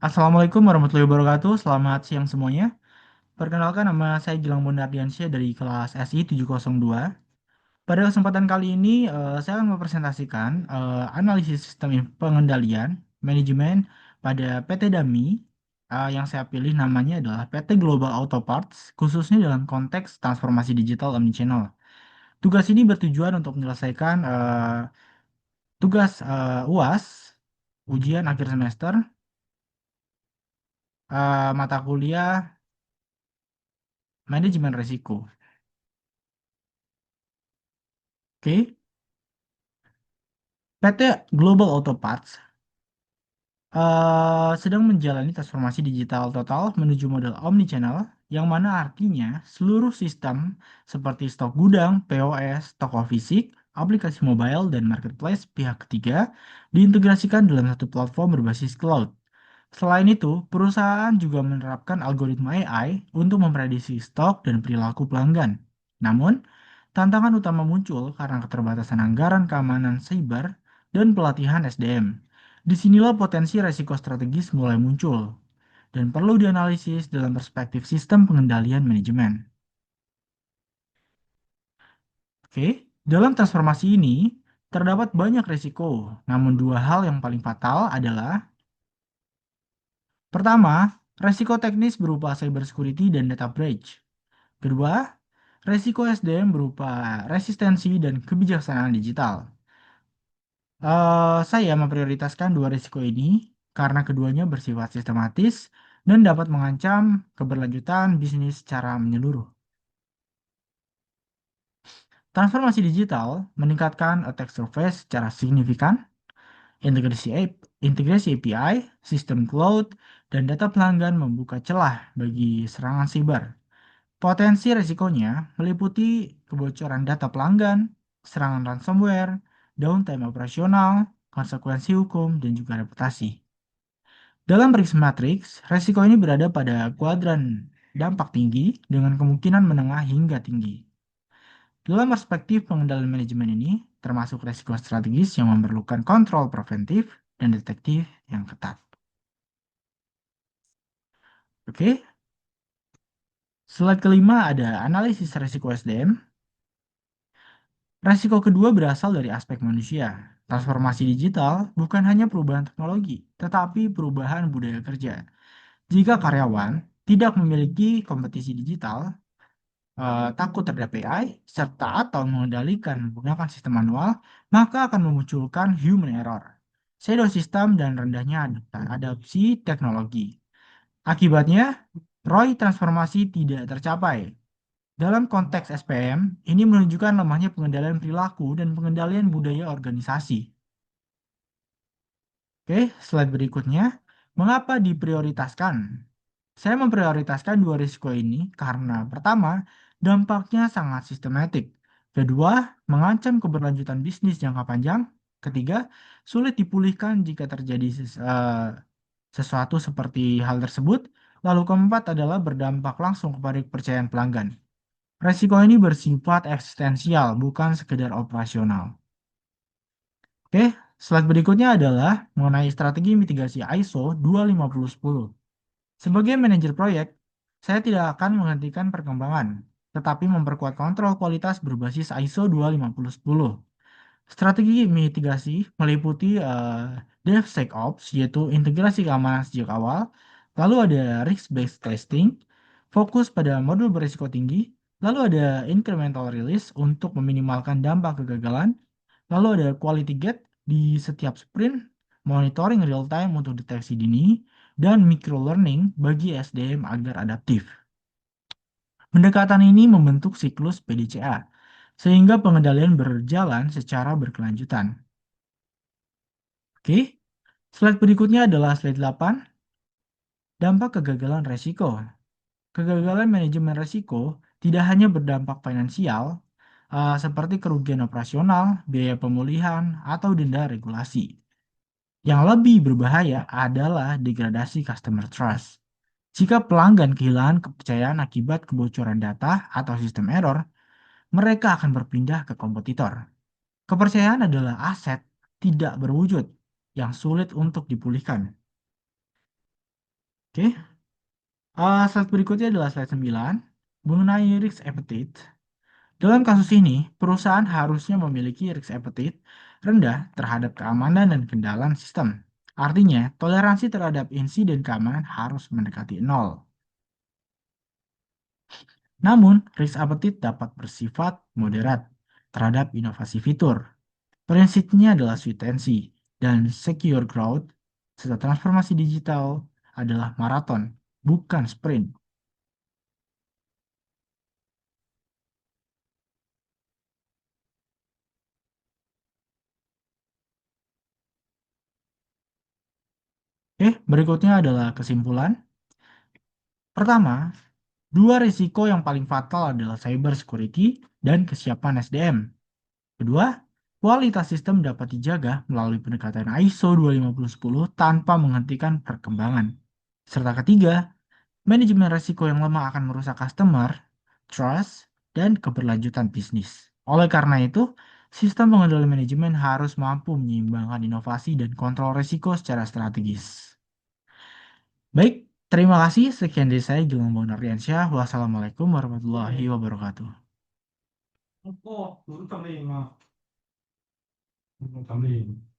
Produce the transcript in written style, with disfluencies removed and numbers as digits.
Assalamualaikum warahmatullahi wabarakatuh. Selamat siang semuanya. Perkenalkan nama saya Gilang Bonardiansyah dari kelas SI 702. Pada kesempatan kali ini saya akan mempresentasikan analisis sistem pengendalian manajemen pada PT Dami yang saya pilih namanya adalah PT Global Auto Parts khususnya dalam konteks transformasi digital omnichannel. Tugas ini bertujuan untuk menyelesaikan tugas UAS, ujian akhir semester, mata kuliah manajemen risiko. Oke, PT Global Auto Parts sedang menjalani transformasi digital total menuju model omnichannel, yang mana artinya seluruh sistem seperti stok gudang, POS, toko fisik, aplikasi mobile, dan marketplace pihak ketiga diintegrasikan dalam satu platform berbasis cloud. Selain itu, perusahaan juga menerapkan algoritma AI untuk memprediksi stok dan perilaku pelanggan. Namun, tantangan utama muncul karena keterbatasan anggaran keamanan siber dan pelatihan SDM. Disinilah potensi resiko strategis mulai muncul dan perlu dianalisis dalam perspektif sistem pengendalian manajemen. Oke, dalam transformasi ini terdapat banyak resiko, namun dua hal yang paling fatal adalah pertama, resiko teknis berupa cybersecurity dan data breach. Kedua, resiko SDM berupa resistensi dan kebijaksanaan digital. Saya memprioritaskan dua risiko ini karena keduanya bersifat sistematis dan dapat mengancam keberlanjutan bisnis secara menyeluruh. Transformasi digital meningkatkan attack surface secara signifikan, integrasi API, sistem cloud, dan data pelanggan membuka celah bagi serangan siber. Potensi risikonya meliputi kebocoran data pelanggan, serangan ransomware, downtime operasional, konsekuensi hukum, dan juga reputasi. Dalam risk matrix, risiko ini berada pada kuadran dampak tinggi dengan kemungkinan menengah hingga tinggi. Dalam perspektif pengendalian manajemen ini, termasuk risiko strategis yang memerlukan kontrol preventif dan detektif yang ketat. Oke, slide kelima ada analisis risiko SDM. Resiko kedua berasal dari aspek manusia. Transformasi digital bukan hanya perubahan teknologi, tetapi perubahan budaya kerja. Jika karyawan tidak memiliki kompetisi digital, takut terhadap AI, serta atau mengendalikan menggunakan sistem manual, maka akan memunculkan human error, shadow system, dan rendahnya adopsi teknologi. Akibatnya, ROI transformasi tidak tercapai. Dalam konteks SPM, ini menunjukkan lemahnya pengendalian perilaku dan pengendalian budaya organisasi. Oke, slide berikutnya. Mengapa diprioritaskan? Saya memprioritaskan dua risiko ini karena pertama, dampaknya sangat sistematik. Kedua, mengancam keberlanjutan bisnis jangka panjang. Ketiga, sulit dipulihkan jika terjadi sesuatu seperti hal tersebut. Lalu keempat adalah berdampak langsung kepada kepercayaan pelanggan. Resiko ini bersifat eksistensial, bukan sekedar operasional. Oke, slide berikutnya adalah mengenai strategi mitigasi ISO 25010. Sebagai manajer proyek, saya tidak akan menghentikan perkembangan, tetapi memperkuat kontrol kualitas berbasis ISO 25010. Strategi mitigasi meliputi DevSecOps, yaitu integrasi keamanan sejak awal, lalu ada risk-based testing, fokus pada modul berisiko tinggi, lalu ada incremental release untuk meminimalkan dampak kegagalan, lalu ada quality gate di setiap sprint, monitoring real time untuk deteksi dini, dan micro learning bagi SDM agar adaptif. Pendekatan ini membentuk siklus PDCA, sehingga pengendalian berjalan secara berkelanjutan. Oke, slide berikutnya adalah slide 8, dampak kegagalan resiko. Kegagalan manajemen resiko tidak hanya berdampak finansial, seperti kerugian operasional, biaya pemulihan, atau denda regulasi. Yang lebih berbahaya adalah degradasi customer trust. Jika pelanggan kehilangan kepercayaan akibat kebocoran data atau sistem error, mereka akan berpindah ke kompetitor. Kepercayaan adalah aset tidak berwujud yang sulit untuk dipulihkan. Oke, slide berikutnya adalah slide 9 mengenai risk appetite. Dalam kasus ini, perusahaan harusnya memiliki risk appetite rendah terhadap keamanan dan kendala sistem. Artinya, toleransi terhadap insiden keamanan harus mendekati nol. Namun, risk appetite dapat bersifat moderat terhadap inovasi fitur. Prinsipnya adalah sweet tensi dan secure growth serta transformasi digital adalah maraton, bukan sprint. Oke, berikutnya adalah kesimpulan. Pertama, dua risiko yang paling fatal adalah cyber security dan kesiapan SDM. Kedua, kualitas sistem dapat dijaga melalui pendekatan ISO 25010 tanpa menghentikan perkembangan. Serta ketiga, manajemen risiko yang lemah akan merusak customer, trust, dan keberlanjutan bisnis. Oleh karena itu, sistem pengendali manajemen harus mampu menyeimbangkan inovasi dan kontrol risiko secara strategis. Baik, terima kasih. Sekian dari saya, Gilang Bonardiansyah. Wassalamualaikum warahmatullahi wabarakatuh. 哦，我是讲的嘛，我讲的。